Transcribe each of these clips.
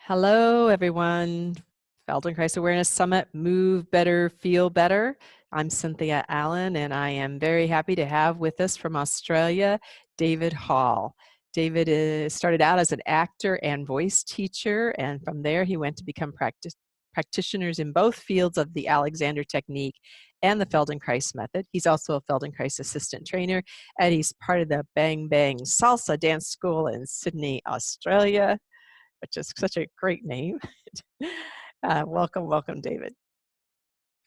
Hello, everyone. Feldenkrais Awareness Summit, Move Better, Feel Better. I'm Cynthia Allen, and I am very happy to have with us from Australia, David Hall. David started out as an actor and voice teacher, and from there he went to become practitioners in both fields of the Alexander technique and the Feldenkrais method. He's also a Feldenkrais assistant trainer, and he's part of the Bang Bang Salsa Dance School in Sydney, Australia, which is such a great name. Welcome, David.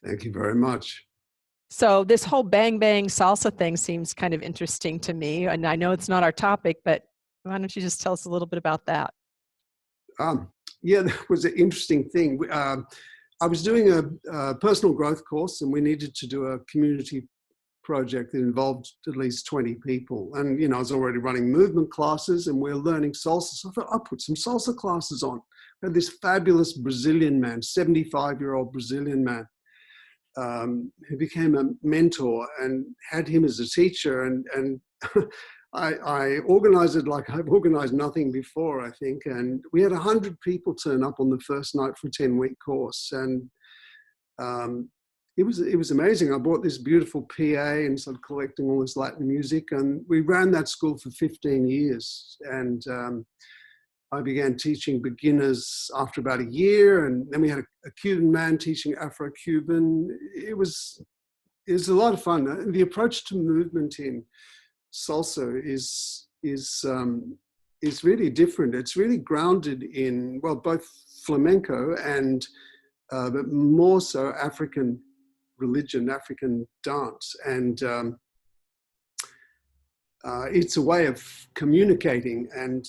Thank you very much. So this whole Bang Bang Salsa thing seems kind of interesting to me, and I know it's not our topic, but why don't you just tell us a little bit about that? Yeah, that was an interesting thing. I was doing a personal growth course, and we needed to do a community project that involved at least 20 people. And, I was already running movement classes, and we were learning salsa. So I thought, I'll put some salsa classes on. I had this fabulous Brazilian man, 75-year-old Brazilian man, who became a mentor, and had him as a teacher. And I organized it like I've organized nothing before, I think. And we had 100 people turn up on the first night for a 10-week course. And it was amazing. I bought this beautiful PA and started collecting all this Latin music. And we ran that school for 15 years. And I began teaching beginners after about a year. And then we had a Cuban man teaching Afro-Cuban. It was a lot of fun. And the approach to movement in salsa is really different. It's really grounded in, well, both flamenco and but more so African religion, African dance. And it's a way of communicating and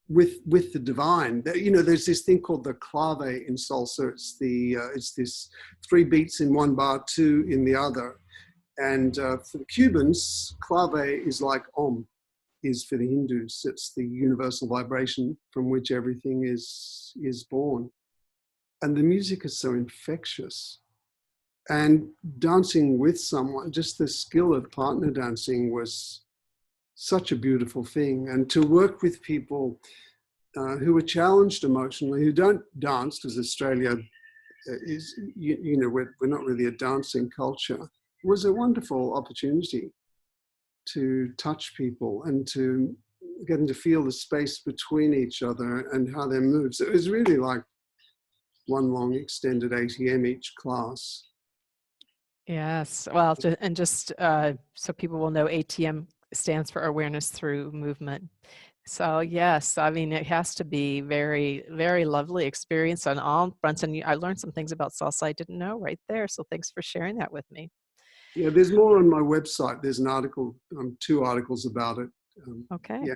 with the divine. There's this thing called the clave in salsa. It's this 3 beats in one bar, 2 in the other. And for the Cubans, clave is like Om is for the Hindus. It's the universal vibration from which everything is born. And the music is so infectious. And dancing with someone, just the skill of partner dancing was such a beautiful thing. And to work with people who are challenged emotionally, who don't dance, because Australia is, we're not really a dancing culture, was a wonderful opportunity to touch people and to get them to feel the space between each other and how they move. So it was really like one long extended ATM each class. Yes, well, just so people will know, ATM stands for Awareness Through Movement. So yes, I mean, it has to be very, very lovely experience on all fronts. And I learned some things about salsa I didn't know right there. So thanks for sharing that with me. Yeah, there's more on my website. There's an article, 2 articles about it. Okay. Yeah.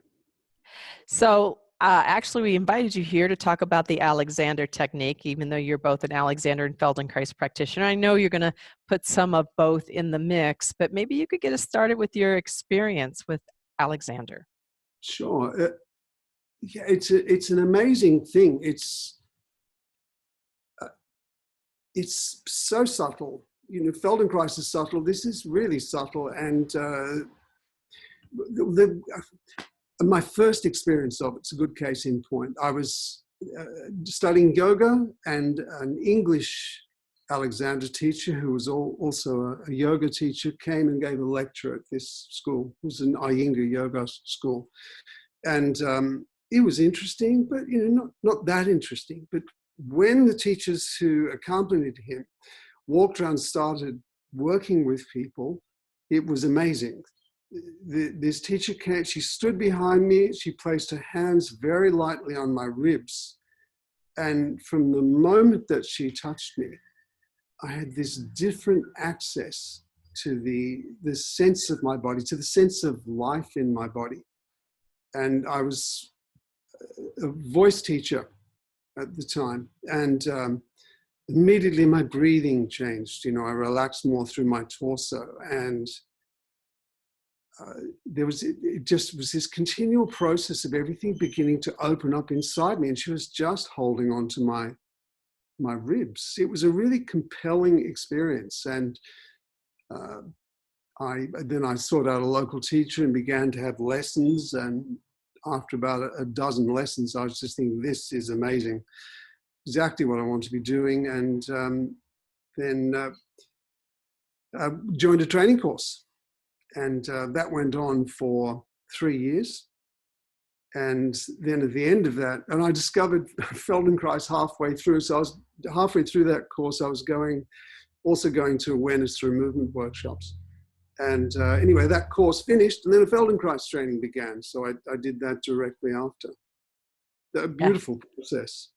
So actually, we invited you here to talk about the Alexander technique, even though you're both an Alexander and Feldenkrais practitioner. I know you're going to put some of both in the mix, but maybe you could get us started with your experience with Alexander. Sure. Yeah, it's an amazing thing. It's so subtle. Feldenkrais is subtle. This is really subtle. And my first experience of it's a good case in point. I was studying yoga, and an English Alexander teacher who was also a yoga teacher came and gave a lecture at this school. It was an Iyengar yoga school. And it was interesting, but not that interesting. But when the teachers who accompanied him walked around and started working with people, it was amazing. This teacher came, she stood behind me, she placed her hands very lightly on my ribs. And from the moment that she touched me, I had this different access to the sense of my body, to the sense of life in my body. And I was a voice teacher at the time. And immediately my breathing changed. I relaxed more through my torso. And it just was this continual process of everything beginning to open up inside me. And she was just holding on to my ribs. It was a really compelling experience. And then I sought out a local teacher and began to have lessons. And after about a dozen lessons, I was just thinking, this is amazing, exactly what I want to be doing. And then joined a training course, and that went on for 3 years. And then at the end of that, and I discovered Feldenkrais halfway through. So I was halfway through that course, I was also going to awareness through movement workshops. And anyway, that course finished, and then a Feldenkrais training began. So I did that directly after. A Yeah. beautiful process.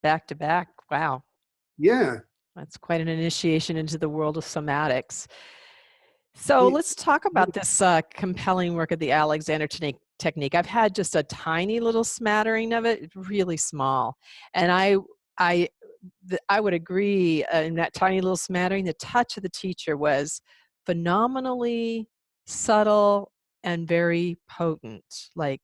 Back to back. Wow. Yeah. That's quite an initiation into the world of somatics. So Yeah. let's talk about this compelling work of the Alexander technique. I've had just a tiny little smattering of it, really small. And I would agree in that tiny little smattering, the touch of the teacher was phenomenally subtle and very potent. Like,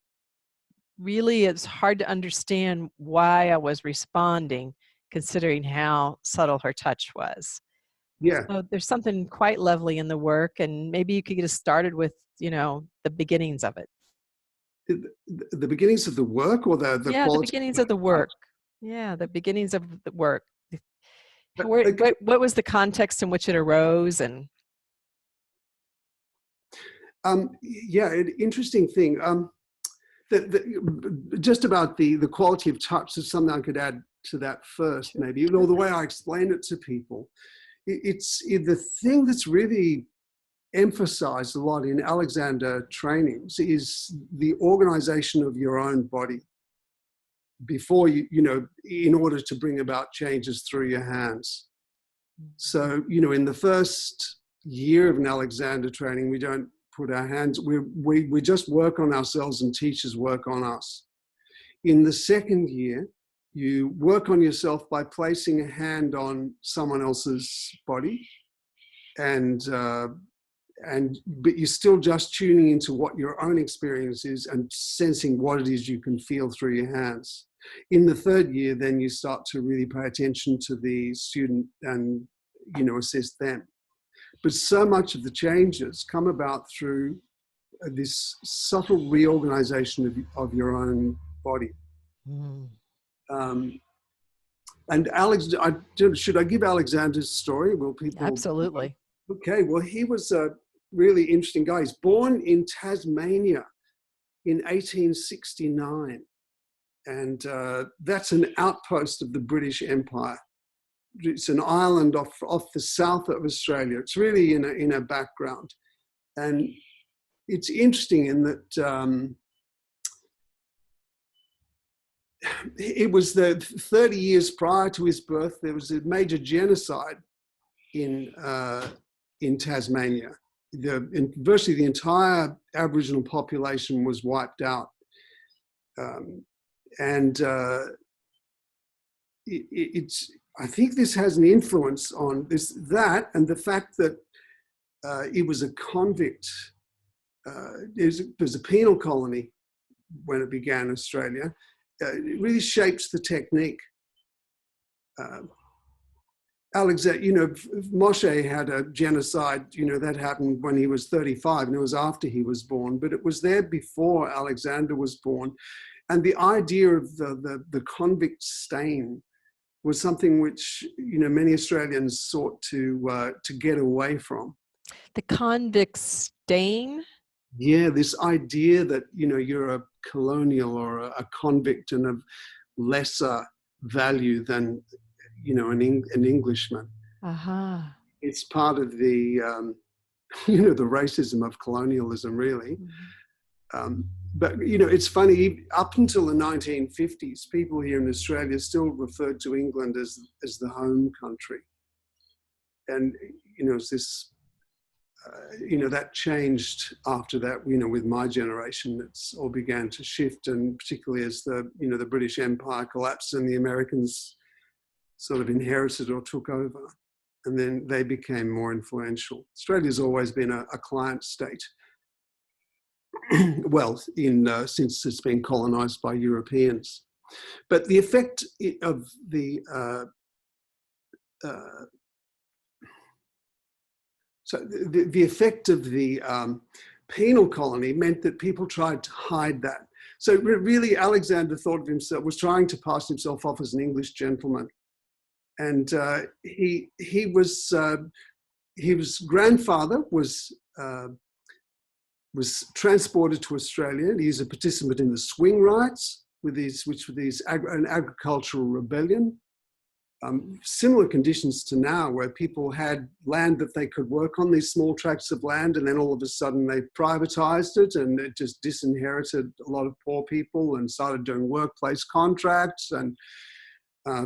really, it's hard to understand why I was responding, considering how subtle her touch was. Yeah. So there's something quite lovely in the work, and maybe you could get us started with, the beginnings of it. The beginnings of the work, or the Yeah, the quality beginnings of of the the work. Yeah, the beginnings of the work. touch? What was the context in which it arose? And Yeah, interesting thing. Just about the quality of touch is something I could add to that first, sure. maybe. You know, the way I explain it to people, it's the thing that's really emphasized a lot in Alexander trainings is the organization of your own body before in order to bring about changes through your hands. So, in the first year of an Alexander training, we don't put our hands, we just work on ourselves and teachers work on us. In the second year, you work on yourself by placing a hand on someone else's body, but you're still just tuning into what your own experience is and sensing what it is you can feel through your hands. In the third year, then you start to really pay attention to the student and, assist them. But so much of the changes come about through this subtle reorganization of your own body. Mm. And should I give Alexander's story? Will people? Absolutely. Okay, well, he was a really interesting guy. He's born in Tasmania in 1869. And that's an outpost of the British Empire. It's an island off the south of Australia. It's really in a background. And it's interesting in that it was the 30 years prior to his birth, there was a major genocide in Tasmania. Virtually the entire Aboriginal population was wiped out. I think this has an influence on that, and the fact that it was a convict. There's a penal colony when it began in Australia. It really shapes the technique. Alexander, Moshe had a genocide, that happened when he was 35, and it was after he was born, but it was there before Alexander was born. And the idea of the convict stain was something which, many Australians sought to get away from. The convict stain? Yeah, this idea that, you're a colonial or a convict and of lesser value than, an Englishman. Uh-huh. It's part of the, the racism of colonialism, really. Mm-hmm. But, it's funny, up until the 1950s, people here in Australia still referred to England as the home country. And, it's this, that changed after that, with my generation. It's all began to shift, and particularly as the British Empire collapsed and the Americans sort of inherited or took over, and then they became more influential. Australia's always been a client state. Well, since it's been colonized by Europeans. But the effect of the effect of the penal colony meant that people tried to hide that. So really, Alexander thought of himself, was trying to pass himself off as an English gentleman. And his grandfather was transported to Australia. He's a participant in the swing rights, which were an agricultural rebellion. Similar conditions to now, where people had land that they could work on, these small tracts of land, and then all of a sudden they privatized it, and it just disinherited a lot of poor people and started doing workplace contracts, and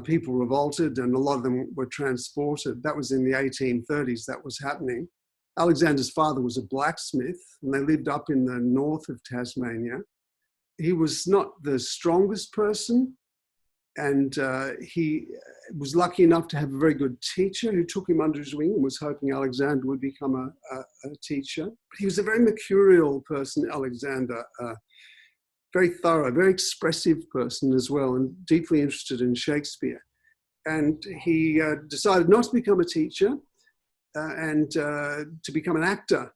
people revolted, and a lot of them were transported. That was in the 1830s that was happening. Alexander's father was a blacksmith, and they lived up in the north of Tasmania. He was not the strongest person, and he was lucky enough to have a very good teacher who took him under his wing and was hoping Alexander would become a teacher. But he was a very mercurial person, Alexander, very thorough, very expressive person as well, and deeply interested in Shakespeare. And he decided not to become a teacher and to become an actor.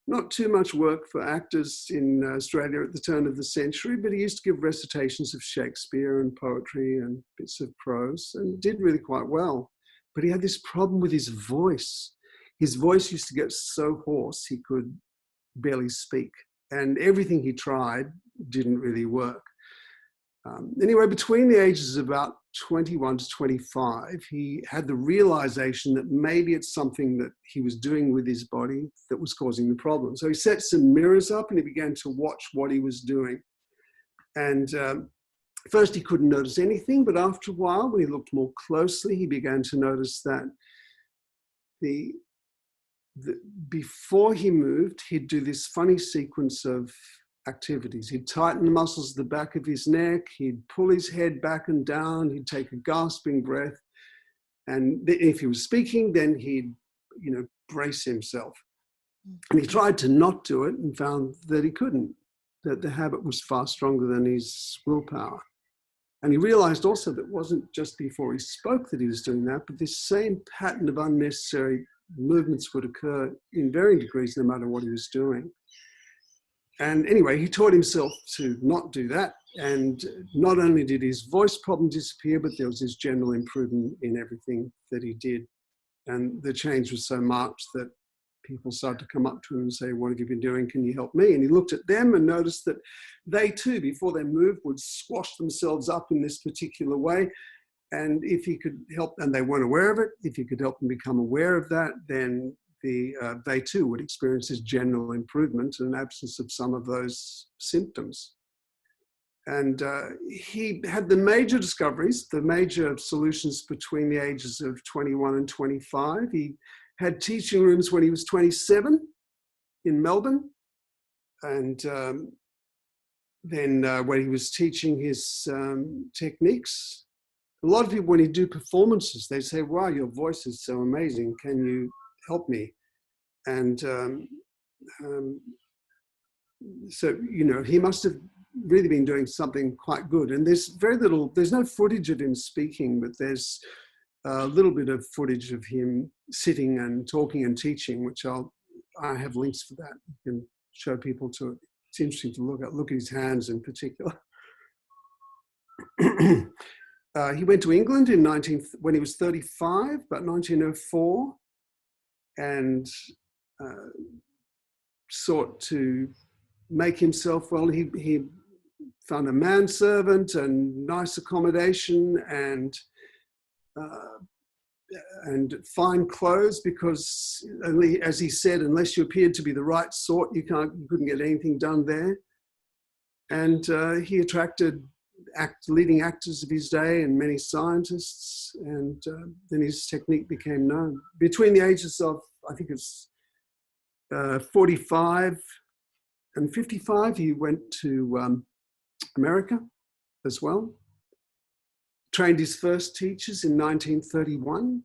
Not too much work for actors in Australia at the turn of the century, but he used to give recitations of Shakespeare and poetry and bits of prose, and did really quite well. But he had this problem with his voice. His voice used to get so hoarse he could barely speak, and everything he tried didn't really work. Anyway, between the ages of about 21 to 25, he had the realization that maybe it's something that he was doing with his body that was causing the problem. So he set some mirrors up and he began to watch what he was doing. And first he couldn't notice anything, but after a while, when he looked more closely, he began to notice that before he moved, he'd do this funny sequence of activities. He'd tighten the muscles at the back of his neck, he'd pull his head back and down, he'd take a gasping breath, and if he was speaking, then he'd, brace himself. And he tried to not do it and found that he couldn't, that the habit was far stronger than his willpower. And he realized also that it wasn't just before he spoke that he was doing that, but this same pattern of unnecessary movements would occur in varying degrees no matter what he was doing. And anyway, he taught himself to not do that. And not only did his voice problem disappear, but there was this general improvement in everything that he did. And the change was so marked that people started to come up to him and say, "What have you been doing? Can you help me?" And he looked at them and noticed that they too, before they moved, would squash themselves up in this particular way. And if he could help, and they weren't aware of it, if he could help them become aware of that, then they too would experience this general improvement and an absence of some of those symptoms. And he had the major discoveries, the major solutions between the ages of 21 and 25. He had teaching rooms when he was 27 in Melbourne. And then when he was teaching his techniques, a lot of people, when he do performances, they say, "Wow, your voice is so amazing. Can you help me?" And so, he must have really been doing something quite good. And there's no footage of him speaking, but there's a little bit of footage of him sitting and talking and teaching, which I have links for that. You can show people to it. It's interesting to look at his hands in particular. He went to England when he was 35, about 1904, and sought to make himself well. He found a manservant and nice accommodation and fine clothes, because, as he said, unless you appeared to be the right sort, you couldn't get anything done there. And he attracted leading actors of his day and many scientists, and then his technique became known. Between the ages of, I think it's 45 and 55, he went to America as well. Trained his first teachers in 1931,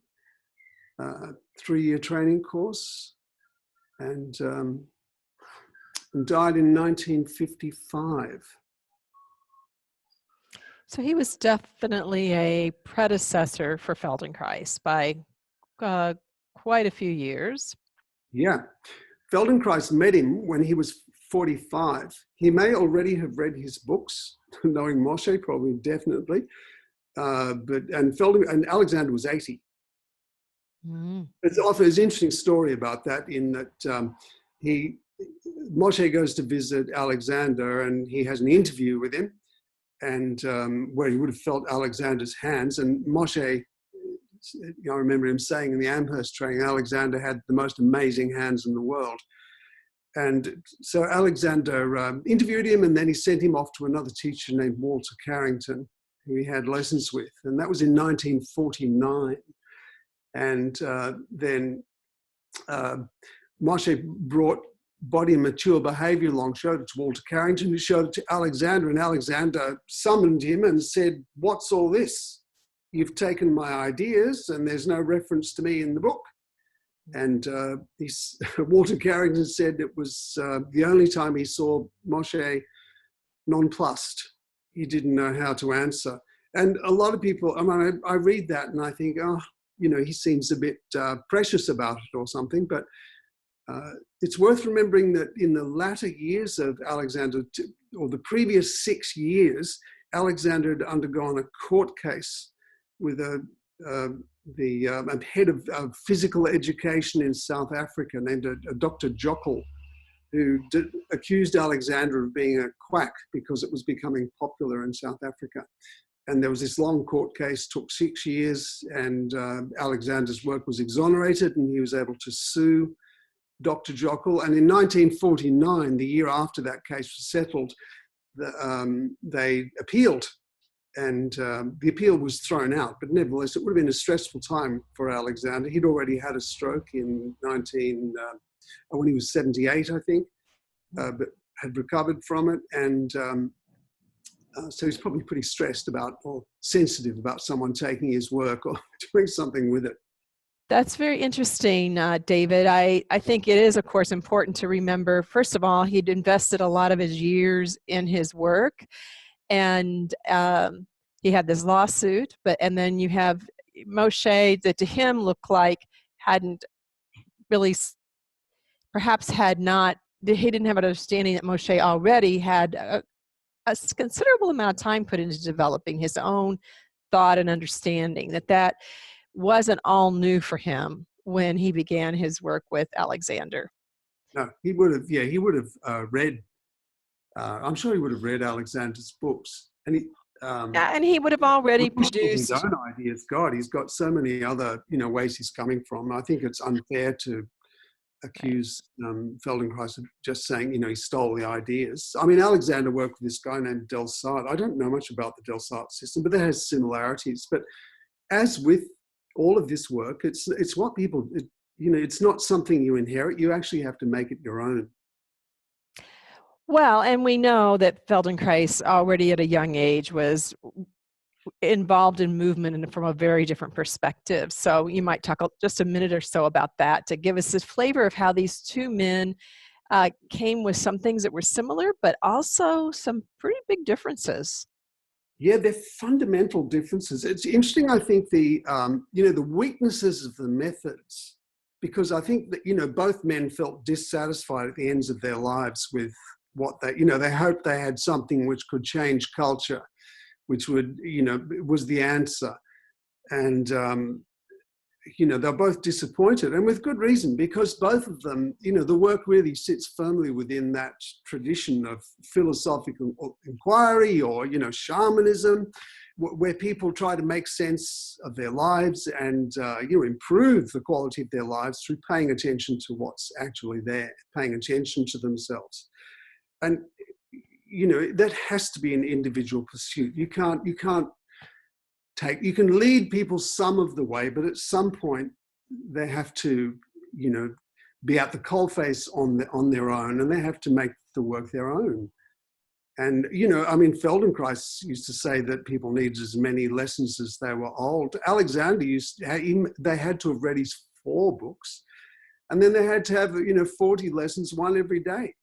a 3-year training course, and died in 1955. So he was definitely a predecessor for Feldenkrais by quite a few years. Yeah. Feldenkrais met him when he was 45. He may already have read his books, knowing Moshe, probably, definitely. And Alexander was 80. Mm. There's an interesting story about that, in that Moshe goes to visit Alexander and he has an interview with him, and where he would have felt Alexander's hands. And Moshe, I remember him saying in the Amherst training, Alexander had the most amazing hands in the world. And so Alexander interviewed him, and then he sent him off to another teacher named Walter Carrington, who he had lessons with. And that was in 1949. And then Moshe brought body and mature behavior along, showed it to Walter Carrington, who showed it to Alexander, and Alexander summoned him and said, "What's all this? You've taken my ideas and there's no reference to me in the book." And Walter Carrington said it was the only time he saw Moshe nonplussed. He didn't know how to answer. And a lot of people, I read that and I think, oh, he seems a bit precious about it or something. But it's worth remembering that in the latter years of Alexander, or the previous 6 years, Alexander had undergone a court case with the head of physical education in South Africa named a Dr. Jokel, who accused Alexander of being a quack because it was becoming popular in South Africa. And there was this long court case, took 6 years, and Alexander's work was exonerated, and he was able to sue Dr. Jokel. And in 1949, the year after that case was settled, they appealed. And the appeal was thrown out, but nevertheless, it would have been a stressful time for Alexander. He'd already had a stroke in when he was 78, I think, but had recovered from it. And so he's probably pretty stressed about, or sensitive about, someone taking his work or doing something with it. That's very interesting, David. I think it is, of course, important to remember, first of all, he'd invested a lot of his years in his work. And he had this lawsuit, and then you have Moshe that to him looked like hadn't really, perhaps he didn't have an understanding that Moshe already had a considerable amount of time put into developing his own thought and understanding, that wasn't all new for him when he began his work with Alexander. No, he would have read, I'm sure he would have read Alexander's books. And he would have already produced his own ideas. God, he's got so many other, ways he's coming from. I think it's unfair to accuse Feldenkrais of just saying, he stole the ideas. I mean, Alexander worked with this guy named Delsarte. I don't know much about the Delsarte system, but that has similarities. But as with all of this work, it's what people, it's not something you inherit. You actually have to make it your own. Well, and we know that Feldenkrais already at a young age was involved in movement and from a very different perspective. So you might talk just a minute or so about that to give us this flavor of how these two men came with some things that were similar, but also some pretty big differences. Yeah, they're fundamental differences. It's interesting, I think, the weaknesses of the methods, because I think that, both men felt dissatisfied at the ends of their lives with what they hoped they had something which could change culture, which would, was the answer. And, they're both disappointed, and with good reason, because both of them, the work really sits firmly within that tradition of philosophical inquiry or, shamanism, where people try to make sense of their lives and, improve the quality of their lives through paying attention to what's actually there, paying attention to themselves. And, that has to be an individual pursuit. You can lead people some of the way, but at some point they have to, be at the coalface on their own, and they have to make the work their own. And, Feldenkrais used to say that people needed as many lessons as they were old. Alexander they had to have read his 4 books, and then they had to have, 40 lessons, one every day.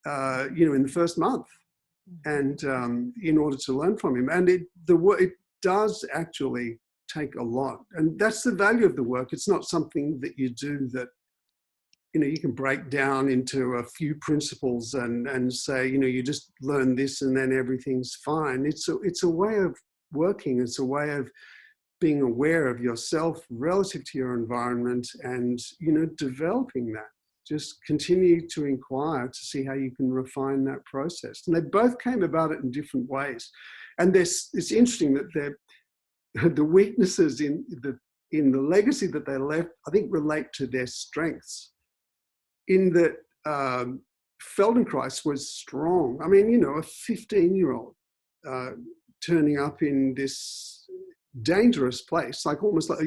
In the first month, and in order to learn from him. And it does actually take a lot, and that's the value of the work. It's not something that you do that you can break down into a few principles and say, you just learn this and then everything's fine. It's a way of working. It's a way of being aware of yourself relative to your environment and, developing that. Just continue to inquire to see how you can refine that process. And they both came about it in different ways. And it's interesting that the weaknesses in the legacy that they left, I think, relate to their strengths. In that Feldenkrais was strong. I mean, a 15-year-old turning up in this dangerous place, like almost like,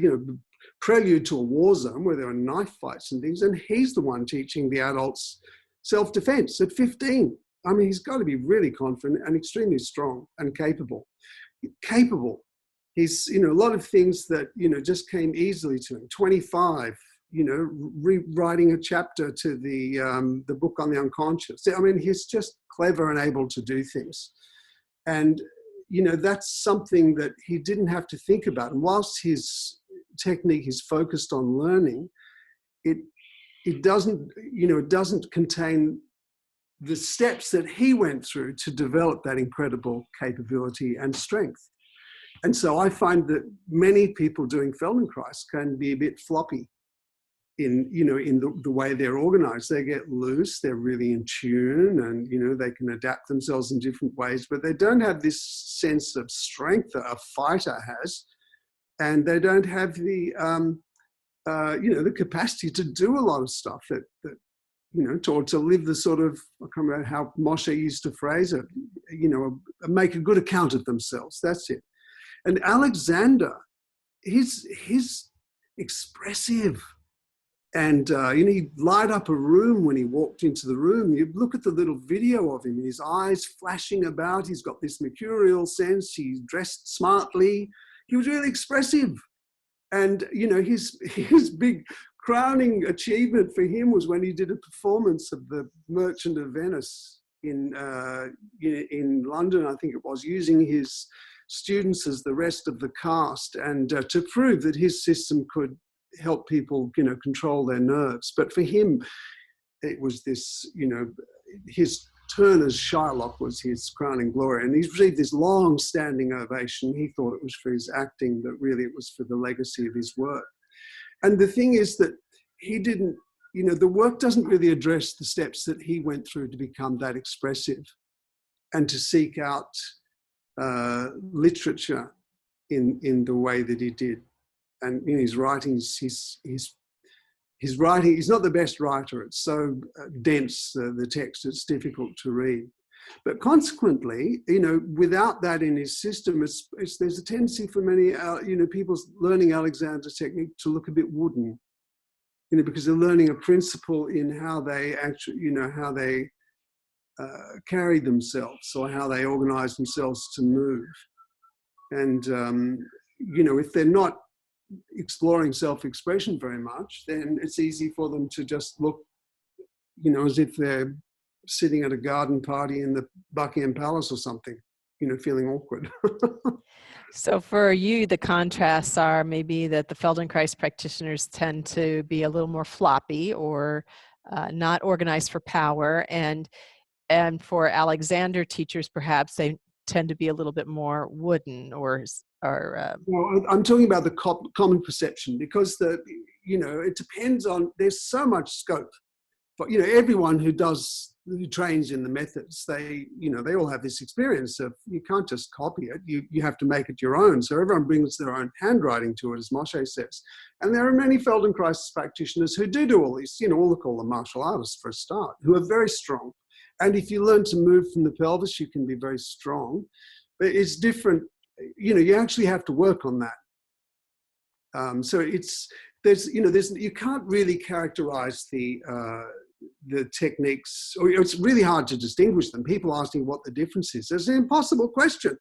prelude to a war zone where there are knife fights and things, and he's the one teaching the adults self-defense at 15. I mean, he's got to be really confident and extremely strong and capable. He's, a lot of things that, just came easily to him. 25, rewriting a chapter to the book on the unconscious. I mean, he's just clever and able to do things. And, that's something that he didn't have to think about. And whilst his technique is focused on learning, it doesn't contain the steps that he went through to develop that incredible capability and strength. And so I find that many people doing Feldenkrais can be a bit floppy in the way they're organized. They get loose, they're really in tune, and, they can adapt themselves in different ways, but they don't have this sense of strength that a fighter has. And they don't have the, the capacity to do a lot of stuff that to live the sort of, I can't remember how Moshe used to phrase it, make a good account of themselves. That's it. And Alexander, he's expressive. And, he'd light up a room when he walked into the room. You look at the little video of him, his eyes flashing about. He's got this mercurial sense. He's dressed smartly. He was really expressive. And, his big crowning achievement for him was when he did a performance of the Merchant of Venice in London, I think it was, using his students as the rest of the cast, and to prove that his system could help people, control their nerves. But for him, it was this, his turn as Shylock was his crowning glory. And he's received this long standing ovation. He thought it was for his acting, but really it was for the legacy of his work. And the thing is that he didn't, the work doesn't really address the steps that he went through to become that expressive and to seek out literature in the way that he did. And in his writings, his writing, he's not the best writer. It's so dense, the text, it's difficult to read. But consequently, without that in his system, there's a tendency for many, people learning Alexander's technique to look a bit wooden, because they're learning a principle in how they actually, how they carry themselves or how they organize themselves to move. And, if they're not exploring self-expression very much, then it's easy for them to just look, as if they're sitting at a garden party in the Buckingham Palace or something, feeling awkward. So for you, the contrasts are maybe that the Feldenkrais practitioners tend to be a little more floppy or not organized for power, and for Alexander teachers, perhaps they tend to be a little bit more wooden or Well, I'm talking about the common perception, because it depends on, there's so much scope. But, everyone who trains in the methods, they all have this experience of, you can't just copy it, you have to make it your own. So everyone brings their own handwriting to it, as Moshe says. And there are many Feldenkrais practitioners who do all this, we'll call them martial artists for a start, who are very strong. And if you learn to move from the pelvis, you can be very strong. But it's different, you actually have to work on that. So you can't really characterize the techniques, or it's really hard to distinguish them. People asking what the difference is. It's an impossible question,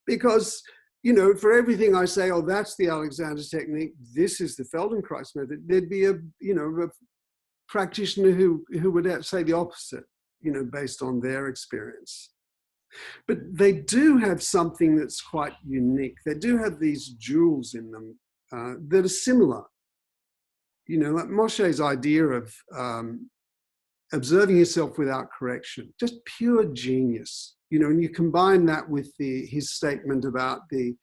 because, for everything I say, oh, that's the Alexander technique, this is the Feldenkrais method, there'd be a practitioner who would say the opposite, based on their experience. But they do have something that's quite unique. They do have these jewels in them that are similar. like Moshe's idea of observing yourself without correction, just pure genius. And you combine that with his statement about the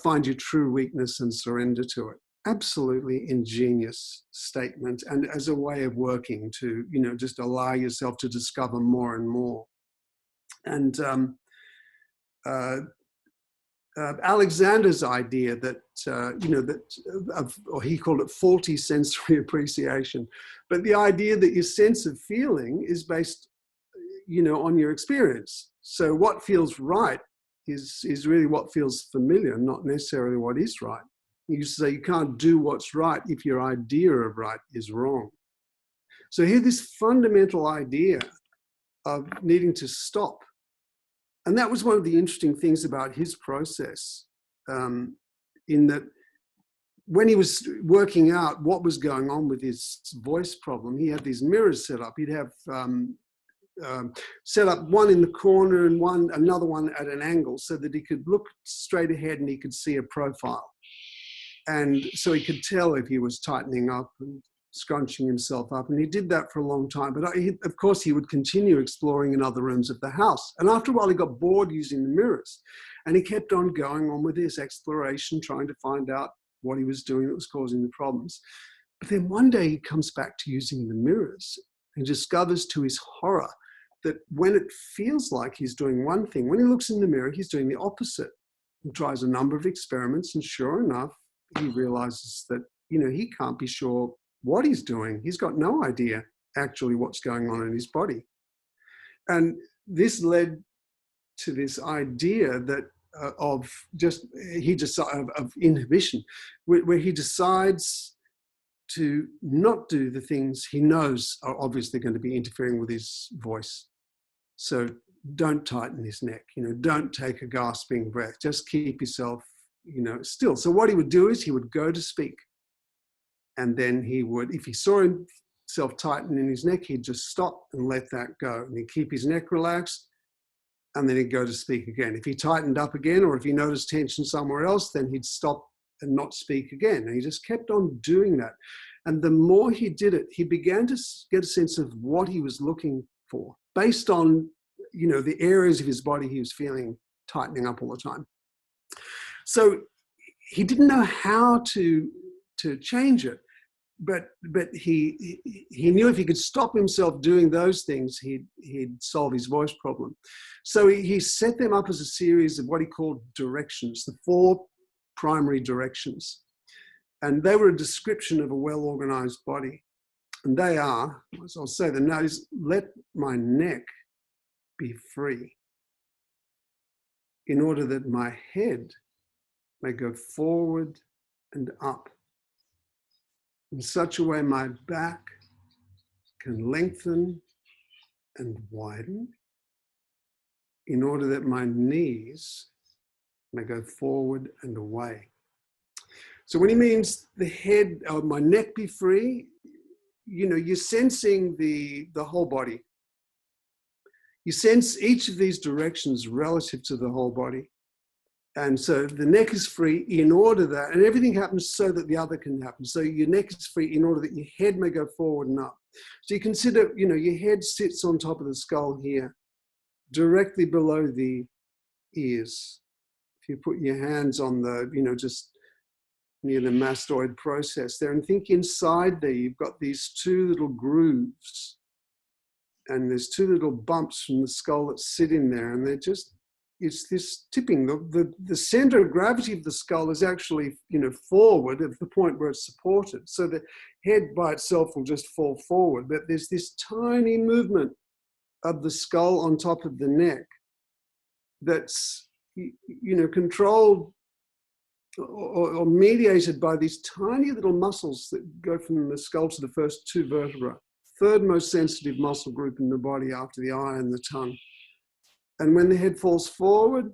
find your true weakness and surrender to it. Absolutely ingenious statement, and as a way of working to, just allow yourself to discover more and more. And Alexander's idea that, or he called it faulty sensory appreciation, but the idea that your sense of feeling is based, on your experience. So what feels right is really what feels familiar, not necessarily what is right. You say you can't do what's right if your idea of right is wrong. So here, this fundamental idea of needing to stop. And that was one of the interesting things about his process, in that when he was working out what was going on with his voice problem, he had these mirrors set up. He'd have set up one in the corner and another one at an angle so that he could look straight ahead and he could see a profile. And so he could tell if he was tightening up and scrunching himself up. And he did that for a long time. But of course, he would continue exploring in other rooms of the house. And after a while, he got bored using the mirrors. And he kept on going on with his exploration, trying to find out what he was doing that was causing the problems. But then one day he comes back to using the mirrors and discovers to his horror that when it feels like he's doing one thing, when he looks in the mirror, he's doing the opposite. He tries a number of experiments, and sure enough, he realizes that, he can't be sure what he's doing. He's got no idea actually what's going on in his body. And this led to this idea that of inhibition, where he decides to not do the things he knows are obviously going to be interfering with his voice. So don't tighten his neck, don't take a gasping breath, just keep yourself, still. So what he would do is he would go to speak. And then he would, if he saw himself tighten in his neck, he'd just stop and let that go. And he'd keep his neck relaxed, and then he'd go to speak again. If he tightened up again, or if he noticed tension somewhere else, then he'd stop and not speak again. And he just kept on doing that. And the more he did it, he began to get a sense of what he was looking for, based on, the areas of his body he was feeling tightening up all the time. So he didn't know how to change it, but he knew if he could stop himself doing those things, he'd solve his voice problem. So he set them up as a series of what he called directions, the 4 primary directions. And they were a description of a well-organized body. And they are, as I'll say them now, is let my neck be free in order that my head may go forward and up in such a way my back can lengthen and widen in order that my knees may go forward and away. So when he means the head or my neck be free, you're sensing the whole body. You sense each of these directions relative to the whole body. And so the neck is free in order that, and everything happens so that the other can happen. So your neck is free in order that your head may go forward and up. So you consider, your head sits on top of the skull here, directly below the ears. If you put your hands on the, just near the mastoid process there, and think inside there, you've got these 2 little grooves, and there's 2 little bumps from the skull that sit in there, and they're just, it's this tipping. The center of gravity of the skull is actually, forward at the point where it's supported. So the head by itself will just fall forward, but there's this tiny movement of the skull on top of the neck that's, controlled or mediated by these tiny little muscles that go from the skull to the first 2 vertebrae. 3rd most sensitive muscle group in the body after the eye and the tongue. And when the head falls forward,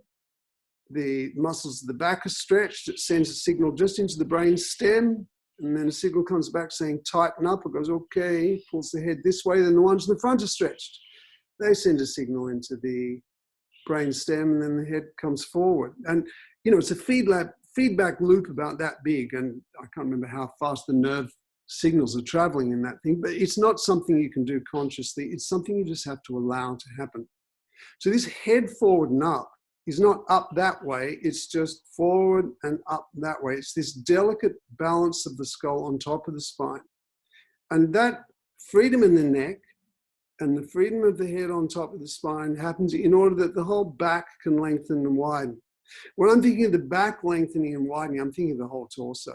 the muscles of the back are stretched. It sends a signal just into the brain stem, and then a signal comes back saying tighten up. It goes, okay, pulls the head this way. Then the ones in the front are stretched. They send a signal into the brain stem, and then the head comes forward. And, it's a feedback loop about that big. And I can't remember how fast the nerve signals are traveling in that thing, but it's not something you can do consciously. It's something you just have to allow to happen. So this head forward and up is not up that way. It's just forward and up that way. It's this delicate balance of the skull on top of the spine. And that freedom in the neck and the freedom of the head on top of the spine happens in order that the whole back can lengthen and widen. When I'm thinking of the back lengthening and widening, I'm thinking of the whole torso.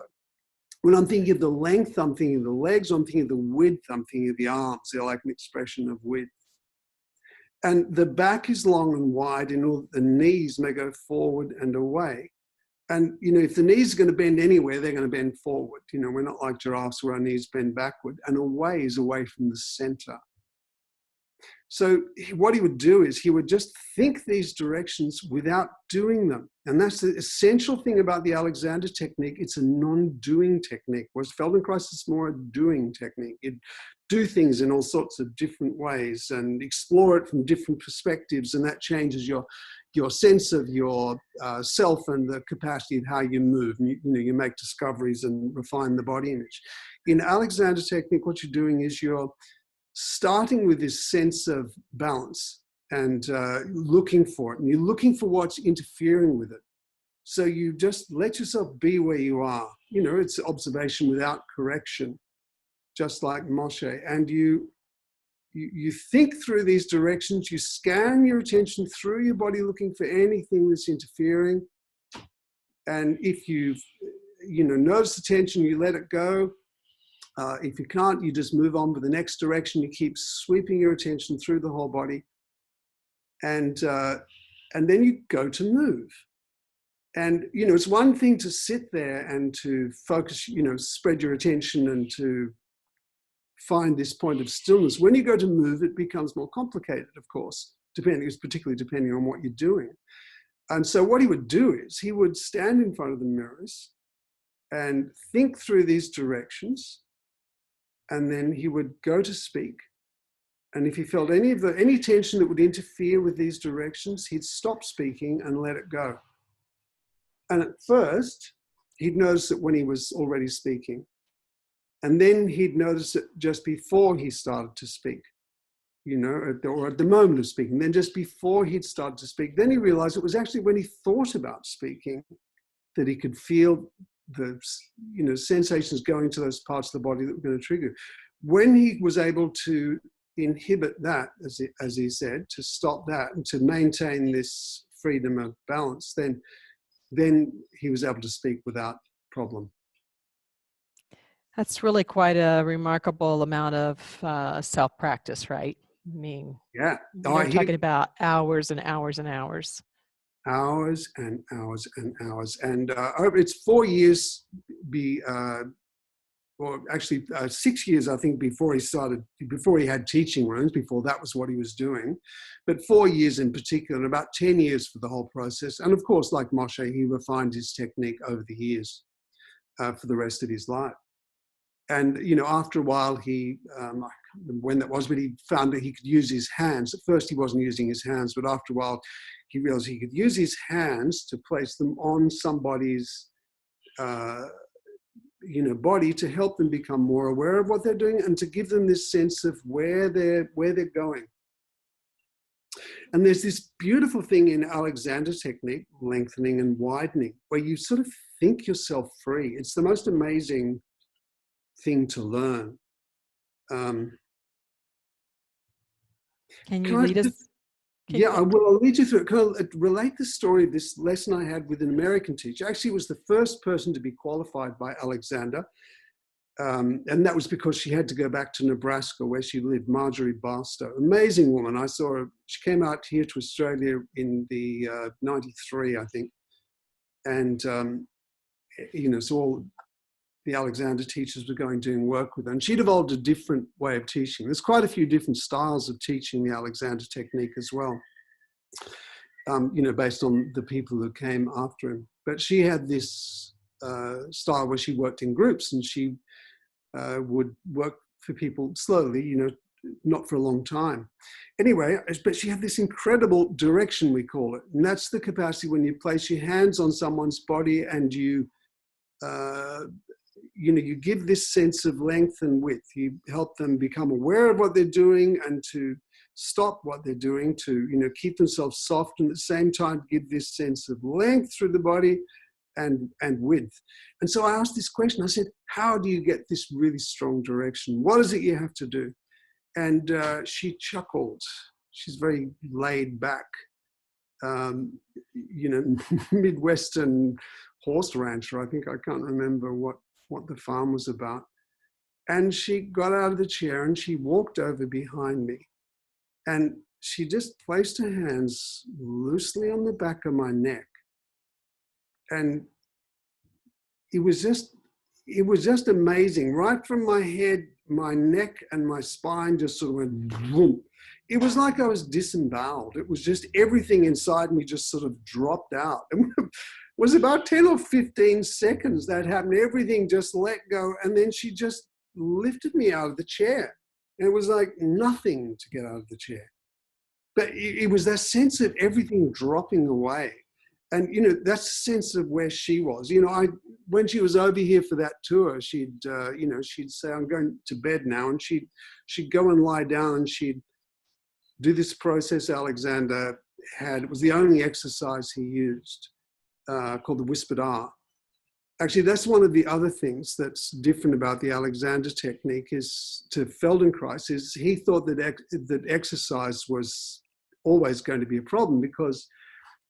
When I'm thinking of the length, I'm thinking of the legs. I'm thinking of the width. I'm thinking of the arms. They're like an expression of width. And the back is long and wide in order that the knees may go forward and away. And, you know, if the knees are going to bend anywhere, they're going to bend forward. You know, we're not like giraffes where our knees bend backward. And away is away from the center. So what he would do is he would just think these directions without doing them. And that's the essential thing about the Alexander technique. It's a non-doing technique, whereas Feldenkrais is more a doing technique. You do things in all sorts of different ways and explore it from different perspectives, and that changes your sense of your self and the capacity of how you move. And you make discoveries and refine the body image. In Alexander technique, what you're doing is you're starting with this sense of balance and looking for it. And you're looking for what's interfering with it. So you just let yourself be where you are. You know, it's observation without correction, just like Moshe. And you think through these directions. You scan your attention through your body looking for anything that's interfering. And if you notice the tension, you let it go. If you can't, you just move on with the next direction. You keep sweeping your attention through the whole body. And then you go to move. And, you know, it's one thing to sit there and to focus, you know, spread your attention and to find this point of stillness. When you go to move, it becomes more complicated, of course, particularly depending on what you're doing. And so what he would do is he would stand in front of the mirrors and think through these directions. And then he would go to speak. And if he felt any tension that would interfere with these directions, he'd stop speaking and let it go. And at first, he'd notice it when he was already speaking. And then he'd notice it just before he started to speak, you know, or at the moment of speaking. Then just before he'd started to speak, then he realized it was actually when he thought about speaking that he could feel the, you know, sensations going to those parts of the body that were going to trigger. When he was able to inhibit that, as he said, to stop that and to maintain this freedom of balance, then he was able to speak without problem. That's really quite a remarkable amount of self-practice, right? I mean, yeah, you're talking about hours and hours and hours. Hours and hours and hours. And it's 4 years, or actually 6 years, I think, before he had teaching rooms, before that was what he was doing. But 4 years in particular, and about 10 years for the whole process. And of course, like Moshe, he refined his technique over the years for the rest of his life. And, you know, after a while, I can't remember when that was, but he found that he could use his hands. At first, he wasn't using his hands, but after a while, he realized he could use his hands to place them on somebody's, body to help them become more aware of what they're doing and to give them this sense of where they're going. And there's this beautiful thing in Alexander technique, lengthening and widening, where you sort of think yourself free. It's the most amazing thing to learn. Can you lead us? I will. I'll lead you through it. Can I relate the story of this lesson I had with an American teacher? Actually, was the first person to be qualified by Alexander. And that was because she had to go back to Nebraska where she lived, Marjorie Barstow. Amazing woman. I saw her. She came out here to Australia in the 93, I think. And, so all the Alexander teachers were doing work with her. And she'd evolved a different way of teaching. There's quite a few different styles of teaching the Alexander technique as well, based on the people who came after him. But she had this style where she worked in groups and she would work for people slowly, not for a long time. Anyway, but she had this incredible direction, we call it. And that's the capacity when you place your hands on someone's body and you you give this sense of length and width. You help them become aware of what they're doing and to stop what they're doing, to, keep themselves soft, and at the same time give this sense of length through the body and width. And so I asked this question. I said, how do you get this really strong direction? What is it you have to do? And she chuckled. She's very laid back, Midwestern horse rancher. I think, I can't remember what the farm was about. And she got out of the chair and she walked over behind me. And she just placed her hands loosely on the back of my neck. And it was just amazing. Right from my head, my neck and my spine just sort of went boom. It was like I was disemboweled. It was just everything inside me just sort of dropped out. It was about 10 or 15 seconds that happened. Everything just let go. And then she just lifted me out of the chair. And it was like nothing to get out of the chair. But it was that sense of everything dropping away. And, that's the sense of where she was. When she was over here for that tour, she'd say, I'm going to bed now. And she'd go and lie down and she'd do this process Alexander had. It was the only exercise he used, called the whispered R. Actually, that's one of the other things that's different about the Alexander technique is to Feldenkrais, is he thought that exercise was always going to be a problem because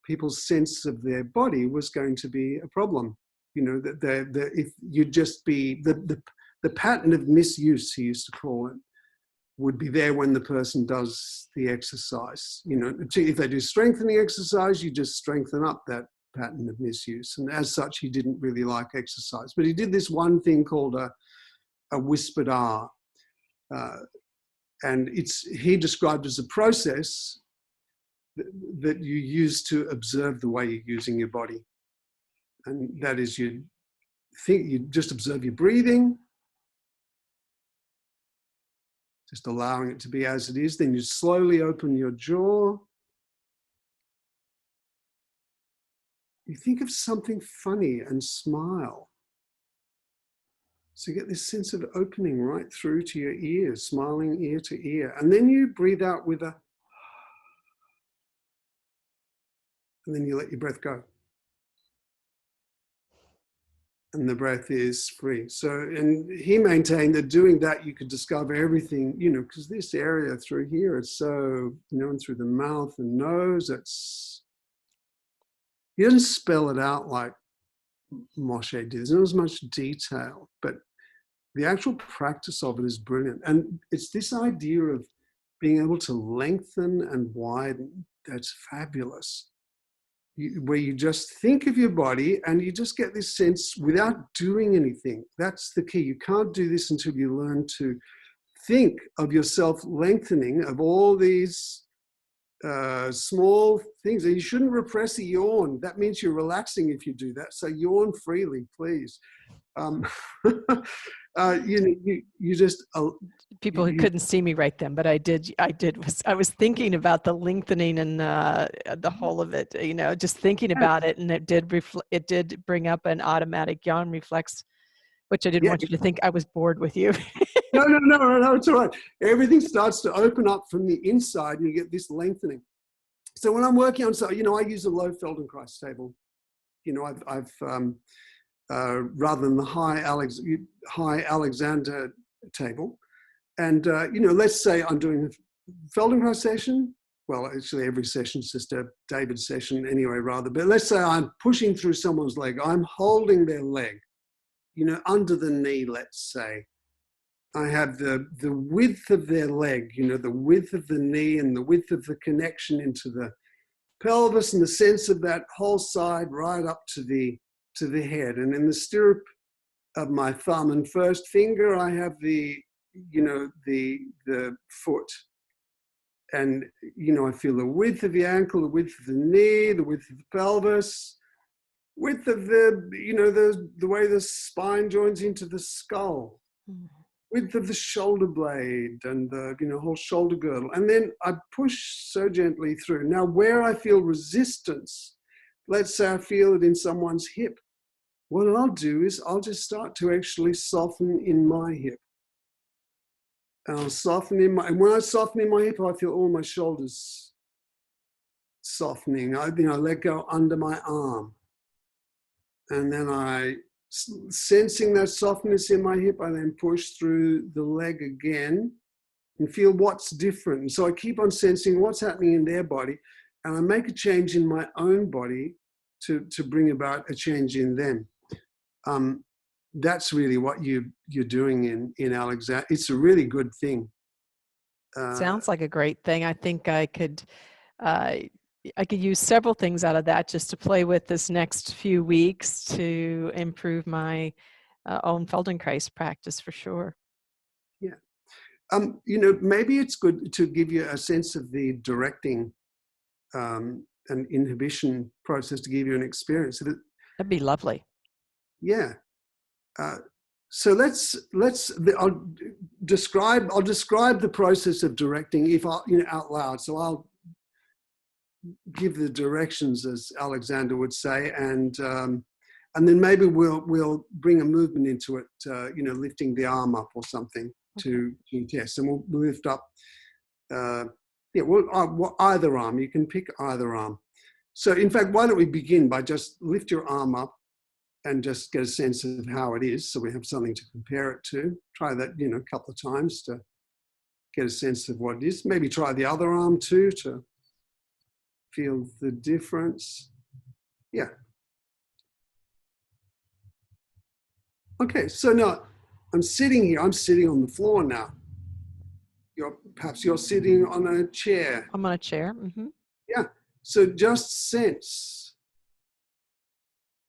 people's sense of their body was going to be a problem. That if you'd just be, the pattern of misuse, he used to call it, would be there when the person does the exercise. If they do strengthening exercise, you just strengthen up that pattern of misuse. And as such, he didn't really like exercise. But he did this one thing called a whispered R. And he described as a process that you use to observe the way you're using your body. And that is, you just observe your breathing, just allowing it to be as it is. Then you slowly open your jaw. You think of something funny and smile. So you get this sense of opening right through to your ears, smiling ear to ear. And then you breathe out with a, and then you let your breath go. And the breath is free. So, and he maintained that doing that, you could discover everything, because this area through here is so, and through the mouth and nose, he doesn't spell it out like Moshe did. There's not as much detail, but the actual practice of it is brilliant. And it's this idea of being able to lengthen and widen that's fabulous. Where you just think of your body and you just get this sense without doing anything. That's the key. You can't do this until you learn to think of yourself lengthening of all these small things. And you shouldn't repress a yawn. That means you're relaxing if you do that. So yawn freely, please. You just people who couldn't see me right then, but I was thinking about the lengthening and the whole of it, just thinking about it, and it did bring up an automatic yawn reflex, which I didn't want you to think I was bored with you. No, it's all right. Everything starts to open up from the inside and you get this lengthening. So when I'm working on, I use a low Feldenkrais table. I've rather than the high Alexander table. And, let's say I'm doing a Feldenkrais session. Well, actually every session is just a David session anyway, rather. But let's say I'm pushing through someone's leg. I'm holding their leg, under the knee, let's say. I have the width of their leg, the width of the knee and the width of the connection into the pelvis and the sense of that whole side right up to the head. And in the stirrup of my thumb and first finger, I have the foot. And, I feel the width of the ankle, the width of the knee, the width of the pelvis, width of the way the spine joins into the skull, width of the shoulder blade and the, whole shoulder girdle. And then I push so gently through. Now, where I feel resistance, let's say I feel it in someone's hip, what I'll do is I'll just start to actually soften in my hip. And I'll soften in my, and when I soften in my hip, I feel all my shoulders softening. I let go under my arm. And then sensing that softness in my hip, I then push through the leg again and feel what's different. And so I keep on sensing what's happening in their body, and I make a change in my own body to bring about a change in them. That's really what you're doing in Alexander. It's a really good thing. Sounds like a great thing. I think uh, I could use several things out of that just to play with this next few weeks to improve my own Feldenkrais practice for sure. Yeah. Maybe it's good to give you a sense of the directing and inhibition process, to give you an experience of it. That'd be lovely. Yeah. So I'll describe the process of directing out loud. So I'll give the directions, as Alexander would say, and then maybe we'll bring a movement into it, lifting the arm up or something to test, and we'll lift up. Either arm. You can pick either arm. So in fact, why don't we begin by just lift your arm up and just get a sense of how it is, so we have something to compare it to. Try that, a couple of times to get a sense of what it is. Maybe try the other arm too to feel the difference. Yeah. Okay, so now I'm sitting here. I'm sitting on the floor now. Perhaps you're sitting on a chair. I'm on a chair. Mm-hmm. Yeah. So just sense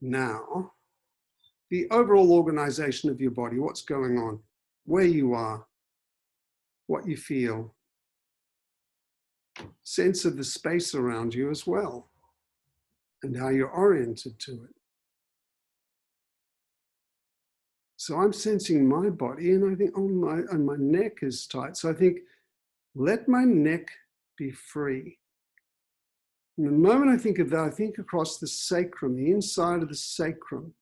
now the overall organization of your body, what's going on, where you are, what you feel. Sense of the space around you as well, and how you're oriented to it. So I'm sensing my body, and I think, my neck is tight. So I think, let my neck be free. And the moment I think of that, I think across the sacrum, the inside of the sacrum.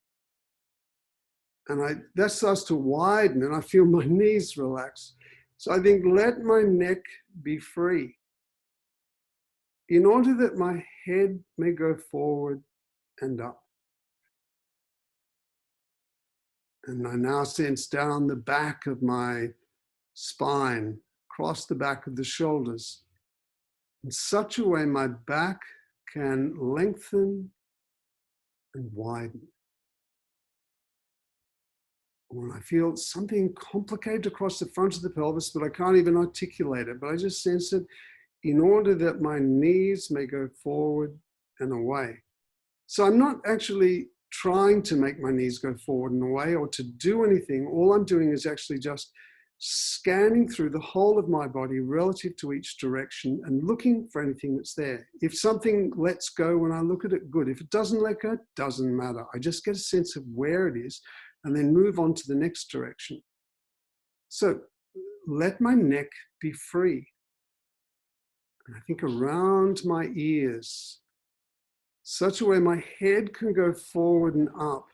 And that starts to widen, and I feel my knees relax. So I think, let my neck be free, in order that my head may go forward and up. And I now sense down the back of my spine, across the back of the shoulders, in such a way my back can lengthen and widen. When I feel something complicated across the front of the pelvis, but I can't even articulate it, but I just sense it, in order that my knees may go forward and away. So I'm not actually trying to make my knees go forward and away or to do anything. All I'm doing is actually just scanning through the whole of my body relative to each direction and looking for anything that's there. If something lets go when I look at it, good. If it doesn't let go, it doesn't matter. I just get a sense of where it is and then move on to the next direction. So let my neck be free. And I think around my ears, such a way my head can go forward and up.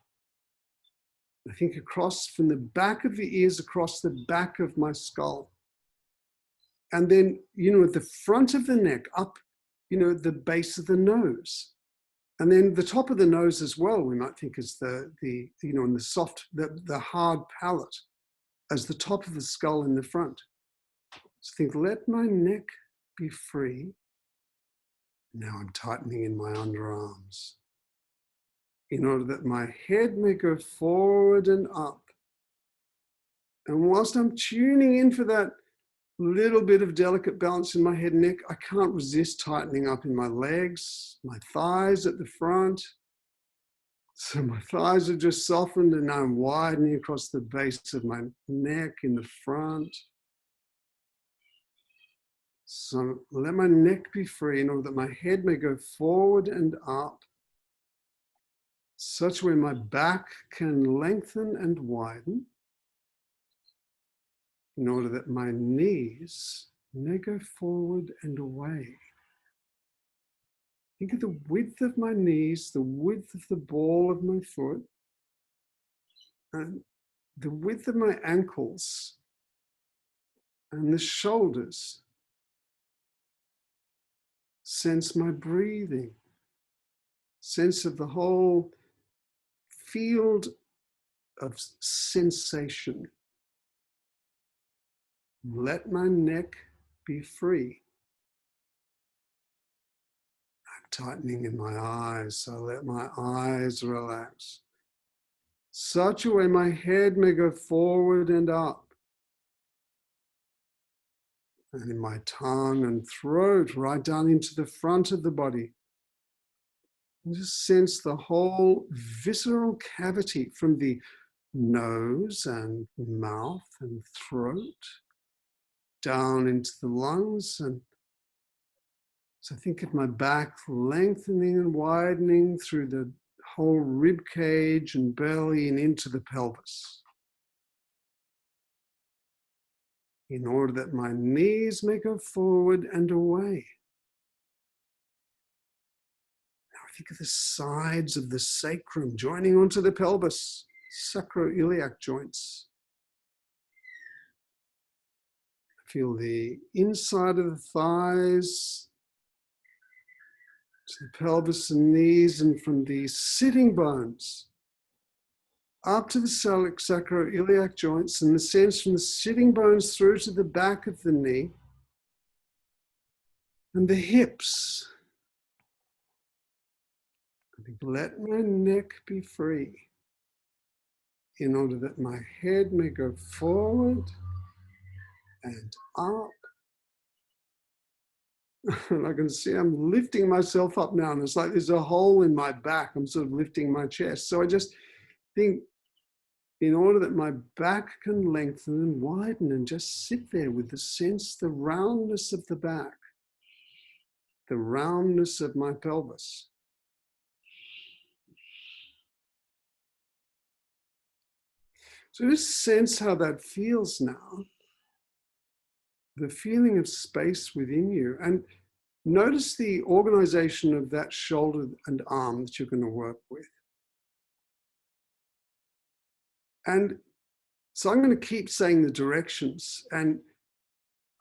I think across from the back of the ears, across the back of my skull. And then, at the front of the neck, up, the base of the nose. And then the top of the nose as well, we might think is and the soft, the hard palate as the top of the skull in the front. So think, let my neck be free. Now I'm tightening in my underarms, in order that my head may go forward and up. And whilst I'm tuning in for that little bit of delicate balance in my head and neck, I can't resist tightening up in my legs, my thighs at the front. So my thighs are just softened, and now I'm widening across the base of my neck in the front. So let my neck be free, in order that my head may go forward and up, such a way my back can lengthen and widen, in order that my knees may go forward and away. Think of the width of my knees, the width of the ball of my foot, And the width of my ankles and the shoulders. Sense my breathing. Sense of the whole field of sensation. Let my neck be free. I'm tightening in my eyes, so let my eyes relax. Such a way my head may go forward and up. And in my tongue and throat, right down into the front of the body. And just sense the whole visceral cavity from the nose and mouth and throat down into the lungs. And so think of my back lengthening and widening through the whole rib cage and belly and into the pelvis, in order that my knees may go forward and away. Now think of the sides of the sacrum joining onto the pelvis, sacroiliac joints. Feel the inside of the thighs to the pelvis and knees, and from the sitting bones up to the sacroiliac joints, and the sense from the sitting bones through to the back of the knee and the hips. Let my neck be free in order that my head may go forward and up. And I can see I'm lifting myself up now, and it's like there's a hole in my back. I'm sort of lifting my chest. So I just think, in order that my back can lengthen and widen, and just sit there with the sense, the roundness of the back, the roundness of my pelvis. So just sense how that feels now. The feeling of space within you. And notice the organization of that shoulder and arm that you're going to work with. And so I'm going to keep saying the directions, and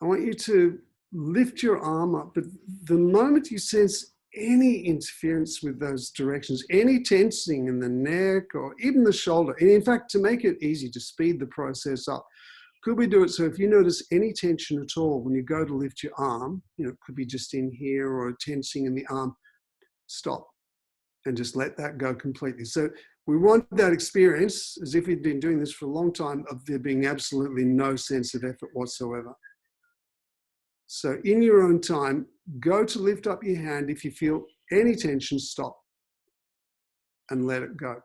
I want you to lift your arm up, but the moment you sense any interference with those directions, any tensing in the neck or even the shoulder, and in fact, to make it easy to speed the process up, could we do it so if you notice any tension at all when you go to lift your arm, it could be just in here or a tensing in the arm, stop and just let that go completely. So we want that experience, as if you'd been doing this for a long time, of there being absolutely no sense of effort whatsoever. So in your own time, go to lift up your hand. If you feel any tension, stop and let it go.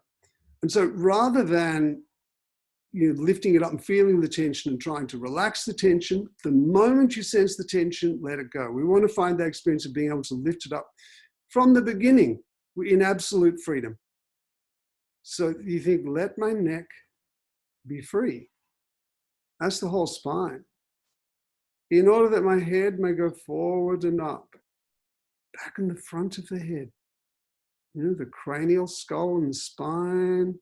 And so rather than lifting it up and feeling the tension and trying to relax the tension, the moment you sense the tension, let it go. We want to find that experience of being able to lift it up from the beginning in absolute freedom. So you think, let my neck be free. That's the whole spine. In order that my head may go forward and up, back in the front of the head, the cranial skull and the spine,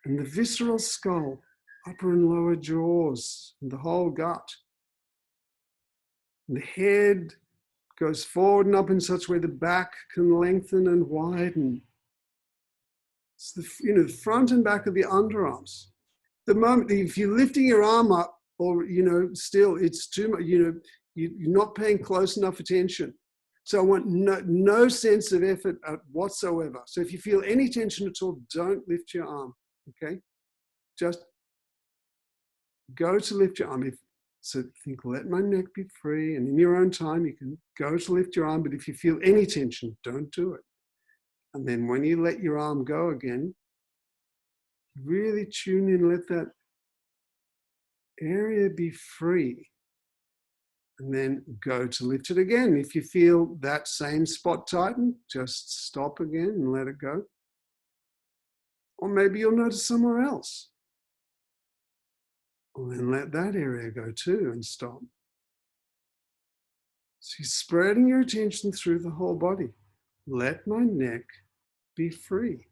and the visceral skull, upper and lower jaws, and the whole gut. And the head goes forward and up in such a way the back can lengthen and widen. It's the front and back of the underarms. The moment, if you're lifting your arm up, or still it's too much, you're not paying close enough attention. So I want no sense of effort whatsoever. So if you feel any tension at all, don't lift your arm. Okay, just go to lift your arm. So think, let my neck be free, and in your own time you can go to lift your arm. But if you feel any tension, don't do it. And then when you let your arm go again, really tune in, let that area be free, and then go to lift it again. If you feel that same spot tighten, just stop again and let it go. Or maybe you'll notice somewhere else. Well, then let that area go too and stop. So you're spreading your attention through the whole body. Let my neck be free.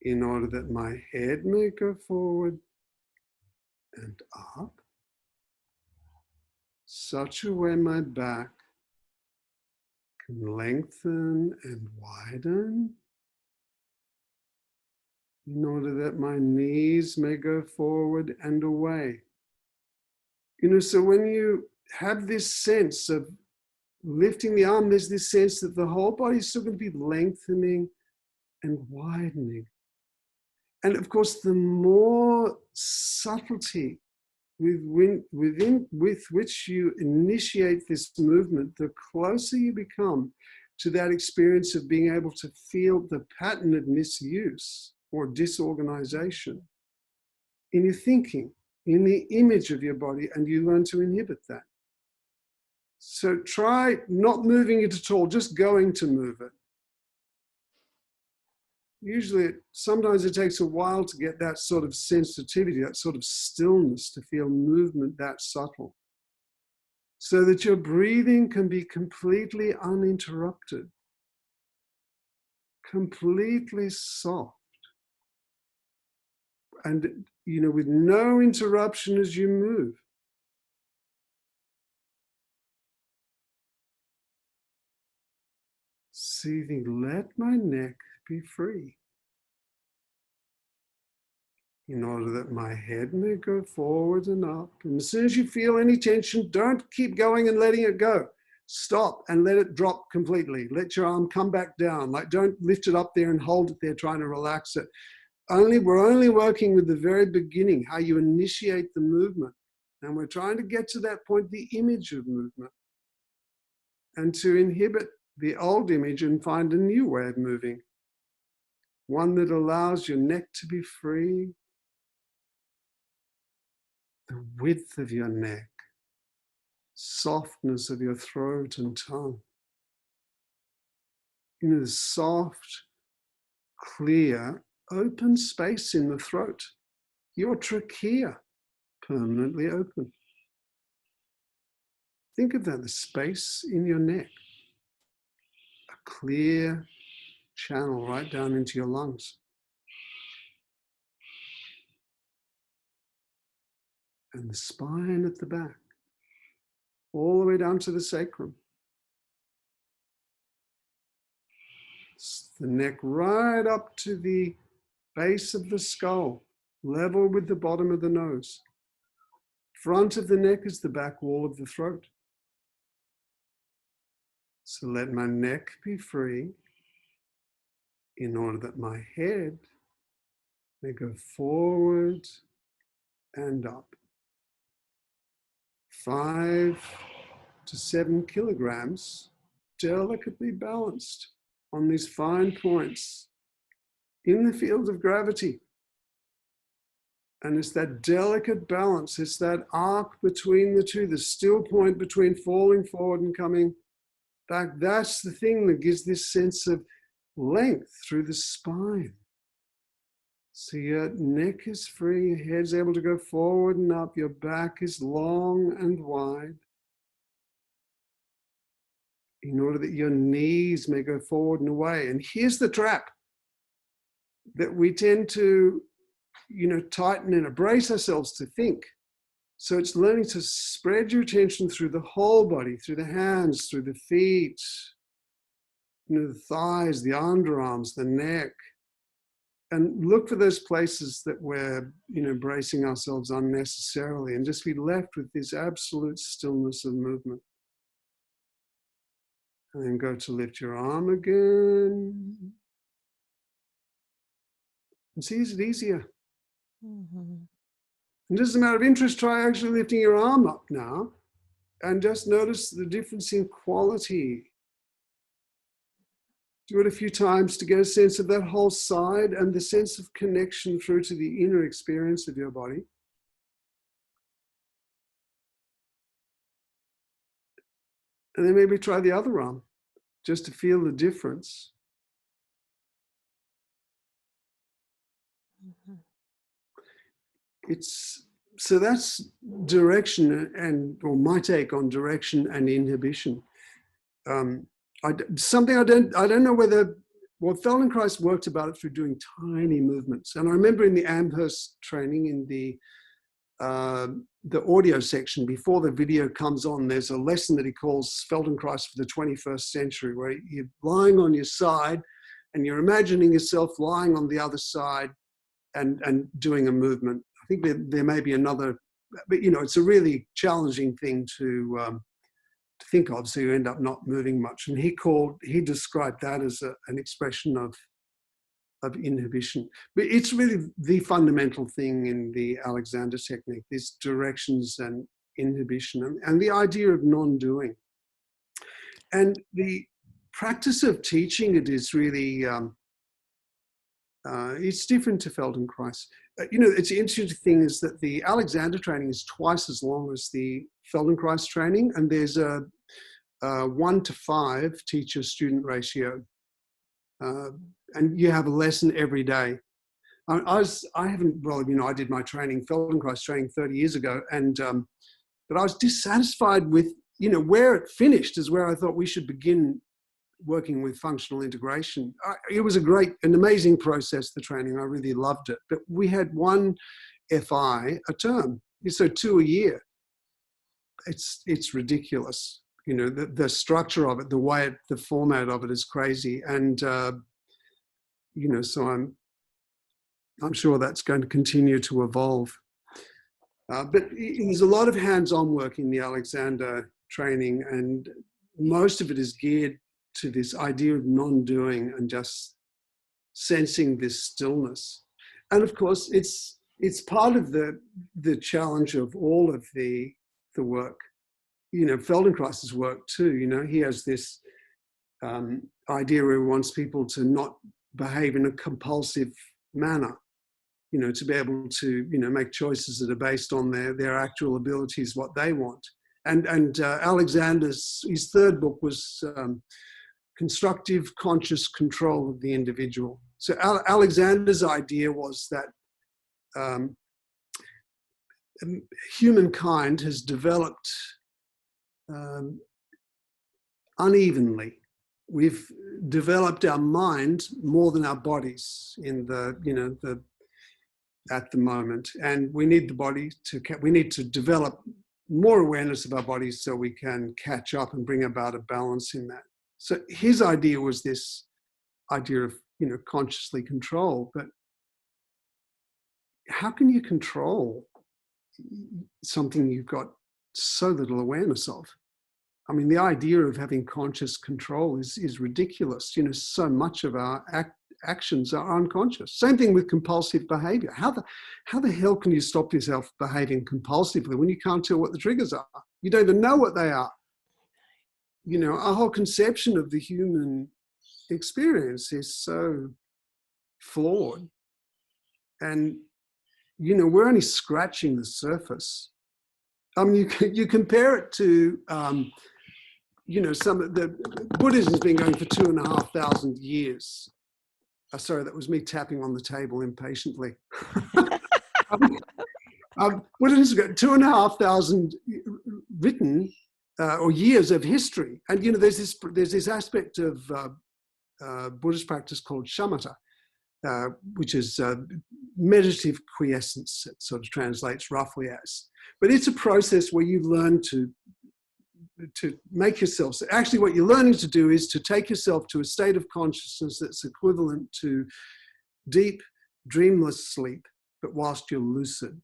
in order that my head may go forward and up, such a way my back can lengthen and widen, in order that my knees may go forward and away. So when you have this sense of lifting the arm, there's this sense that the whole body is still going to be lengthening and widening. And of course, the more subtlety with which you initiate this movement, the closer you become to that experience of being able to feel the pattern of misuse or disorganization in your thinking, in the image of your body, and you learn to inhibit that. So try not moving it at all, just going to move it. Usually, sometimes it takes a while to get that sort of sensitivity, that sort of stillness, to feel movement that subtle, so that your breathing can be completely uninterrupted, completely soft, and with no interruption as you move. So you think, let my neck be free, in order that my head may go forward and up. And as soon as you feel any tension, don't keep going and letting it go. Stop and let it drop completely. Let your arm come back down. Like, don't lift it up there and hold it there trying to relax it. We're only working with the very beginning, how you initiate the movement. And we're trying to get to that point, the image of movement, and to inhibit the old image and find a new way of moving. One that allows your neck to be free, the width of your neck, softness of your throat and tongue. The soft, clear, open space in the throat. Your trachea, permanently open. Think of that, the space in your neck. A clear channel right down into your lungs. And the spine at the back, all the way down to the sacrum. The neck right up to the base of the skull, level with the bottom of the nose. Front of the neck is the back wall of the throat. So let my neck be free, in order that my head may go forward and up. 5 to 7 kilograms, delicately balanced on these fine points in the field of gravity. And it's that delicate balance, it's that arc between the two, the still point between falling forward and coming back. That's the thing that gives this sense of length through the spine. So your neck is free, your head's able to go forward and up, your back is long and wide, in order that your knees may go forward and away. And here's the trap that we tend to, tighten and brace ourselves to think. So it's learning to spread your attention through the whole body, through the hands, through the feet, the thighs, the underarms, the neck. And look for those places that we're, bracing ourselves unnecessarily, and just be left with this absolute stillness of movement. And then go to lift your arm again. And see, is it easier? Mm-hmm. And just a matter of interest, try actually lifting your arm up now, and just notice the difference in quality. Do it a few times to get a sense of that whole side and the sense of connection through to the inner experience of your body. And then maybe try the other arm, just to feel the difference. Mm-hmm. So that's direction or my take on direction and inhibition. Something I don't know whether well, Feldenkrais worked about it through doing tiny movements. And I remember in the Amherst training, in the audio section, before the video comes on, there's a lesson that he calls Feldenkrais for the 21st century, where you're lying on your side and you're imagining yourself lying on the other side and doing a movement. I think there may be another, but it's a really challenging thing to think of, so you end up not moving much. And he described that as an expression of inhibition. But it's really the fundamental thing in the Alexander technique, these directions and inhibition and the idea of non-doing. And the practice of teaching it is really, it's different to Feldenkrais. It's the interesting thing is that the Alexander training is twice as long as the Feldenkrais training, and there's a 1:5 teacher-student ratio. And you have a lesson every day. I did my training, Feldenkrais training 30 years ago, and but I was dissatisfied with, where it finished is where I thought we should begin working with functional integration. It was an amazing process, the training. I really loved it. But we had one FI a term, so 2 a year. It's ridiculous. The structure of it, the format of it is crazy. And, so I'm sure that's going to continue to evolve. But there's a lot of hands-on work in the Alexander training, and most of it is geared to this idea of non-doing and just sensing this stillness. And of course, it's part of the challenge of all of the work. Feldenkrais's work too, he has this idea where he wants people to not behave in a compulsive manner, to be able to, make choices that are based on their actual abilities, what they want. And Alexander's, his third book was Constructive Conscious Control of the Individual. So Alexander's idea was that humankind has developed unevenly. We've developed our mind more than our bodies at the moment, and we need the body we need to develop more awareness of our bodies so we can catch up and bring about a balance in that. So his idea was this idea of consciously control. But how can you control something you've got so little awareness of? I mean, the idea of having conscious control is ridiculous. So much of our actions are unconscious. Same thing with compulsive behavior. How the hell can you stop yourself behaving compulsively when you can't tell what the triggers are? You don't even know what they are. Our whole conception of the human experience is so flawed. And, we're only scratching the surface. I mean, you compare it to, some of the Buddhism has been going for 2,500 years. Sorry, that was me tapping on the table impatiently. Buddhism's got 2,500 written or years of history, and there's this aspect of Buddhist practice called shamatha, which is meditative quiescence. It sort of translates roughly as. But it's a process where you learn to make yourself, so actually what you're learning to do is to take yourself to a state of consciousness that's equivalent to deep, dreamless sleep, but whilst you're lucid.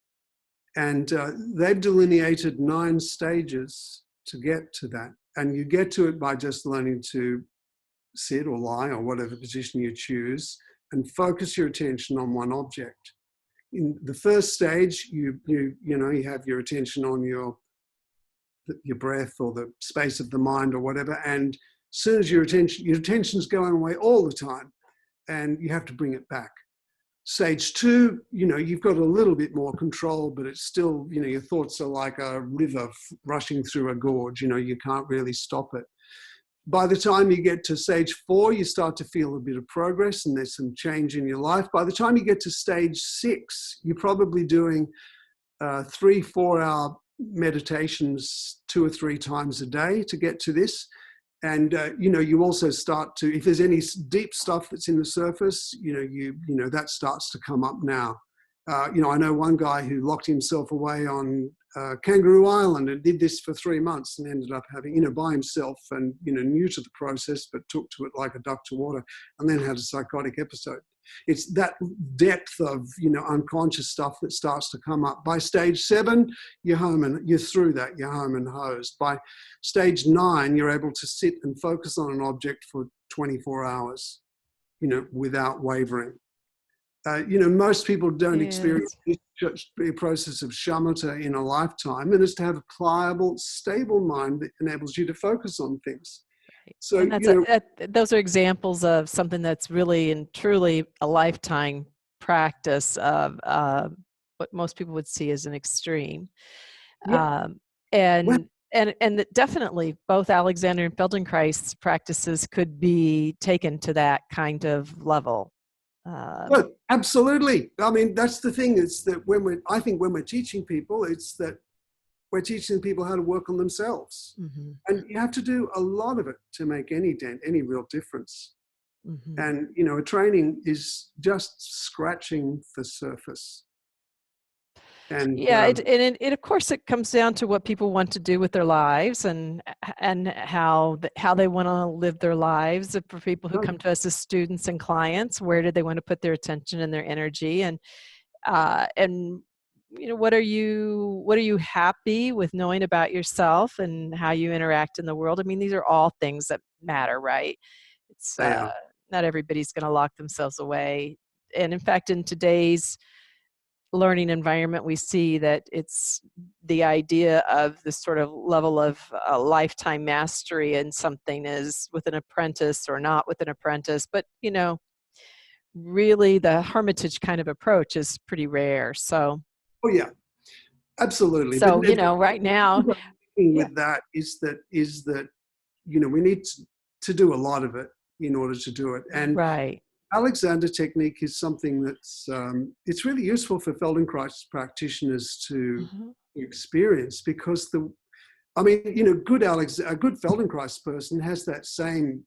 And they've delineated 9 stages to get to that. And you get to it by just learning to sit or lie or whatever position you choose and focus your attention on one object. In the first stage, you have your attention on your breath or the space of the mind or whatever, and as soon as your attention's going away all the time, and you have to bring it back. Stage 2, you've got a little bit more control, but it's still, your thoughts are like a river rushing through a gorge. You can't really stop it. By the time you get to stage 4, you start to feel a bit of progress and there's some change in your life. By the time you get to stage 6, you're probably doing 3-4 hour meditations 2 or 3 times a day to get to this. And you also start to, if there's any deep stuff that's in the surface, that starts to come up now. I know one guy who locked himself away on Kangaroo Island and did this for 3 months and ended up having, by himself and, new to the process, but took to it like a duck to water, and then had a psychotic episode. It's that depth of, unconscious stuff that starts to come up. By stage 7, you're home and you're through that, you're home and hosed. By stage 9, you're able to sit and focus on an object for 24 hours, without wavering. Most people don't experience the process of shamatha in a lifetime, and it's to have a pliable, stable mind that enables you to focus on things. So, and those are examples of something that's really and truly a lifetime practice of what most people would see as an extreme. yeah. And definitely both Alexander and Feldenkrais practices could be taken to that kind of level. Well, absolutely. I mean, that's the thing, is that when we're teaching people, it's that we're teaching people how to work on themselves. Mm-hmm. And you have to do a lot of it to make any dent, any real difference. Mm-hmm. And, a training is just scratching the surface. And it of course it comes down to what people want to do with their lives and how they want to live their lives. For people who come to us as students and clients, where do they want to put their attention and their energy, and what are you happy with knowing about yourself and how you interact in the world? I mean, these are all things that matter, right? It's not everybody's going to lock themselves away, and in fact, in today's learning environment, we see that it's the idea of this sort of level of lifetime mastery in something is with an apprentice or not with an apprentice. But, really the hermitage kind of approach is pretty rare. So, oh yeah, absolutely. So, but right now, with that is that we need to do a lot of it in order to do it. And right. Alexander technique is something that's it's really useful for Feldenkrais practitioners to experience, because a good Feldenkrais person has that same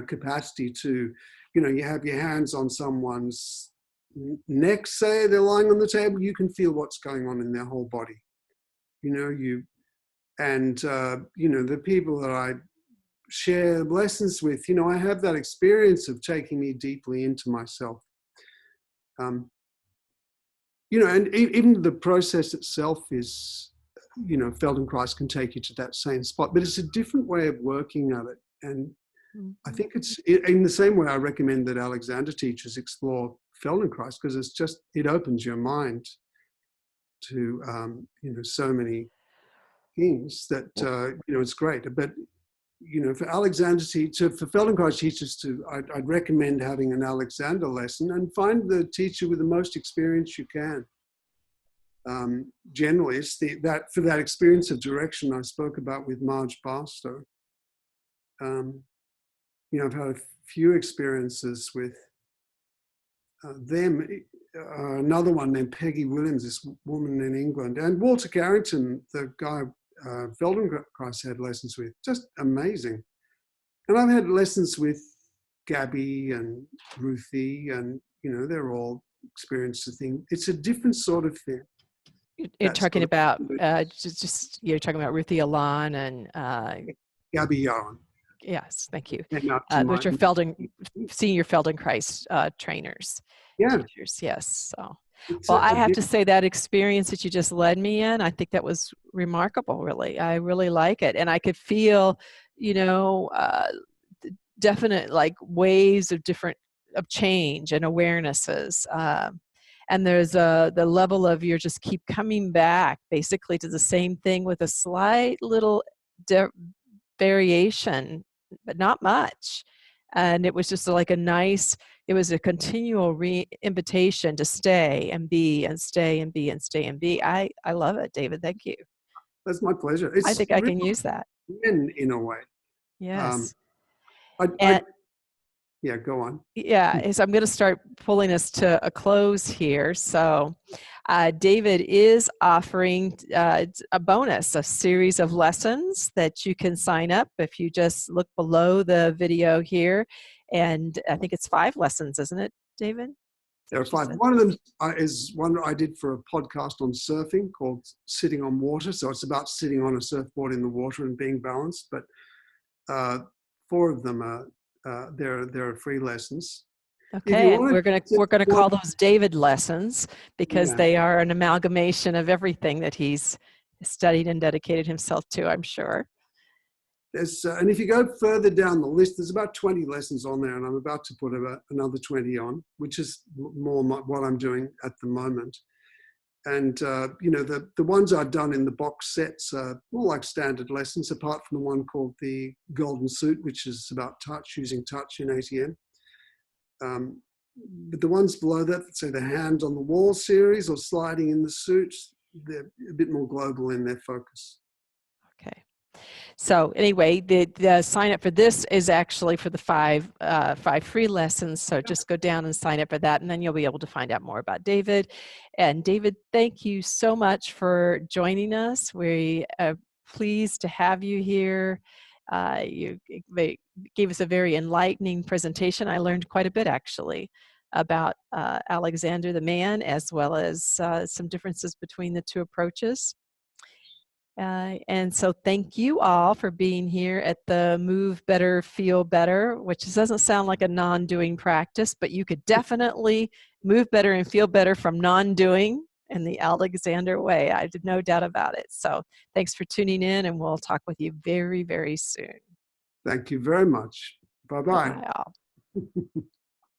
capacity to you have your hands on someone's neck, say they're lying on the table, you can feel what's going on in their whole body. The people that I share lessons with, I have that experience of taking me deeply into myself. And even the process itself is, Feldenkrais can take you to that same spot, but it's a different way of working at it. And I think it's in the same way I recommend that Alexander teachers explore Feldenkrais, because it opens your mind to, so many things that, it's great. But for Feldenkrais teachers I'd recommend having an Alexander lesson and find the teacher with the most experience you can. Generally, it's for that experience of direction I spoke about with Marge Barstow. I've had a few experiences with them. Another one named Peggy Williams, this woman in England, and Walter Carrington, the guy Feldenkrais had lessons with, just amazing. And I've had lessons with Gabby and Ruthie, and they're all experienced the thing. It's a different sort of thing. You're talking about you're talking about Ruthie Alon and Gabby Yowen. Yes, thank you. Which are senior Feldenkrais trainers, teachers. Yes. So, I have to say that experience that you just led me in, I think that was remarkable. Really, I really like it, and I could feel, definite waves of change and awarenesses. And there's the level of you just keep coming back basically to the same thing with a slight little variation, but not much. And it was just like it was a continual invitation to stay and be and stay and be and stay and be. I love it, David. Thank you. That's my pleasure. I think I can use that. In a way. Yes. Yeah, go on. Yeah, is I'm going to start pulling us to a close here. So, David is offering a bonus, a series of lessons that you can sign up if you just look below the video here. And I think it's 5 lessons, isn't it, David? There are 5. One of them is one I did for a podcast on surfing called Sitting on Water. So it's about sitting on a surfboard in the water and being balanced. But 4 of them are they're free lessons. If you Okay, and want we're gonna to, call those David lessons because yeah, they are an amalgamation of everything that he's studied and dedicated himself to, I'm sure. and if you go further down the list, there's about 20 lessons on there, and I'm about to put another 20 on, which is more what I'm doing at the moment. And the ones I've done in the box sets are more like standard lessons, apart from the one called the Golden Suit, which is about touch, using touch in ATM. But the ones below that, say the Hand on the Wall series or Sliding in the Suit, they're a bit more global in their focus. Okay. So anyway, the sign up for this is actually for the 5 free lessons. So just go down and sign up for that, and then you'll be able to find out more about David. And David, thank you so much for joining us. We are pleased to have you here. You gave us a very enlightening presentation. I learned quite a bit actually about Alexander the man, as well as some differences between the 2 approaches. And so thank you all for being here at the Move Better, Feel Better, which doesn't sound like a non-doing practice, but you could definitely move better and feel better from non-doing in the Alexander way. I have no doubt about it. So thanks for tuning in, and we'll talk with you very, very soon. Thank you very much. Bye-bye. Bye-bye all.